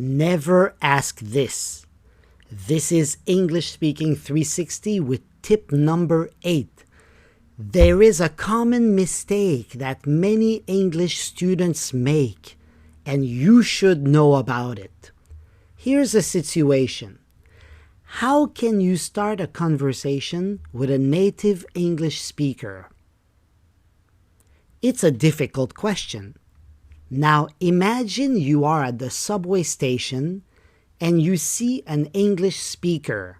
Never ask this. This is English Speaking 360 with tip number 8. There is a common mistake that many English students make, and you should know about it. Here's a situation. How can you start a conversation with a native English speaker? It's a difficult question. Now imagine you are at the subway station and you see an English speaker.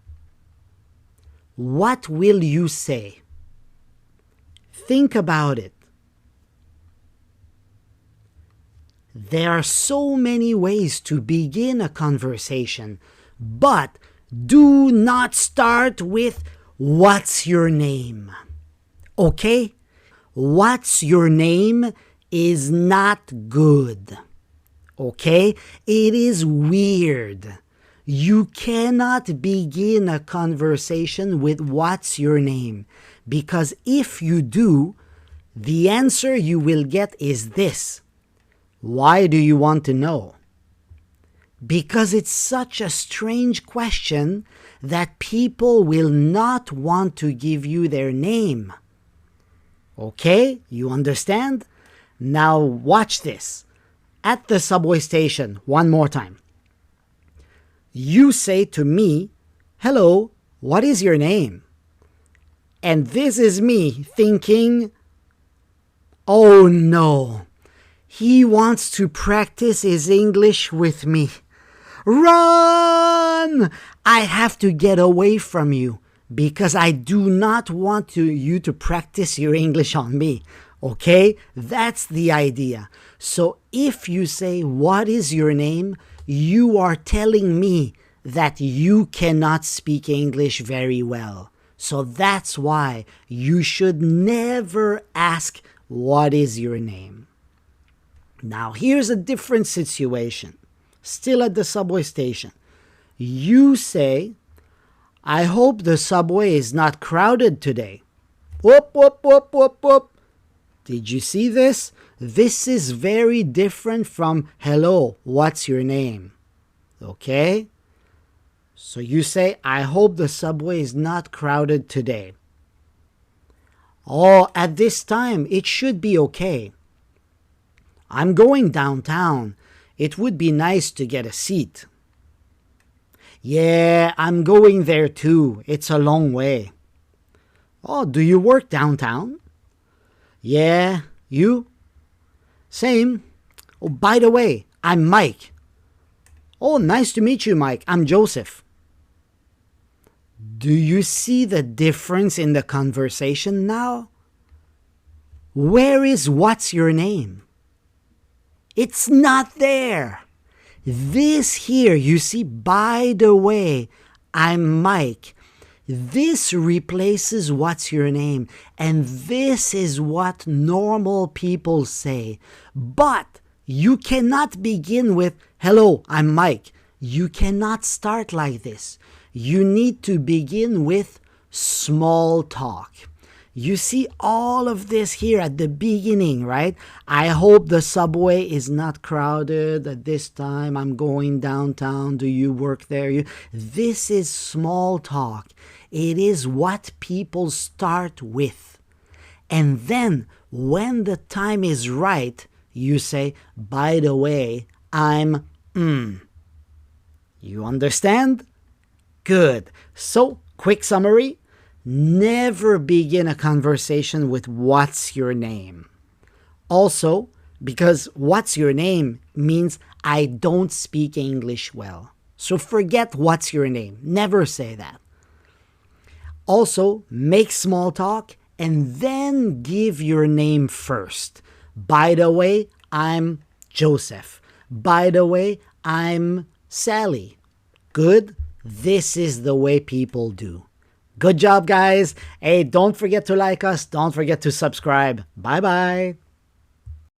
What will you say? Think about it. There are so many ways to begin a conversation, but do not start with "What's your name?" Okay? "What's your name?" is not good. Okay? It is weird. You cannot begin a conversation with "What's your name?" because if you do, the answer you will get is this. Why do you want to know? Because it's such a strange question that people will not want to give you their name. Okay? You understand? Now watch this. At the subway station, one more time. You say to me, "Hello, what is your name?" And this is me thinking, oh no, he wants to practice his English with me. Run! I have to get away from you because I do not want you to practice your English on me. Okay? That's the idea. So if you say, "What is your name?" you are telling me that you cannot speak English very well. So that's why you should never ask, "What is your name?" Now here's a different situation. Still at the subway station. You say, "I hope the subway is not crowded today." Whoop, whoop, whoop, whoop, whoop. Did you see this? This is very different from "Hello, what's your name?" Okay? So you say, "I hope the subway is not crowded today." Oh, at this time, it should be okay. "I'm going downtown. It would be nice to get a seat." "Yeah, I'm going there too. It's a long way." "Oh, do you work downtown?" "Yeah, you?" "Same. Oh, by the way, I'm Mike." "Oh, nice to meet you, Mike. I'm Joseph." Do you see the difference in the conversation now? Where is "What's your name?" It's not there. This here, you see, "By the way, I'm Mike." This replaces "What's your name?" and this is what normal people say. But you cannot begin with "Hello, I'm Mike." You cannot start like this. You need to begin with small talk. You see all of this here at the beginning, right? "I hope the subway is not crowded at this time. I'm going downtown. Do you work there?" This is small talk. It is what people start with. And then when the time is right, you say, "By the way, I'm You understand? Good. So, quick summary. Never begin a conversation with "What's your name?" Also, because "What's your name?" means I don't speak English well. So forget "What's your name?" Never say that. Also, make small talk and then give your name first. "By the way, I'm Joseph. By the way, I'm Sally." Good? This is the way people do. Good job, guys. Hey, don't forget to like us. Don't forget to subscribe. Bye-bye.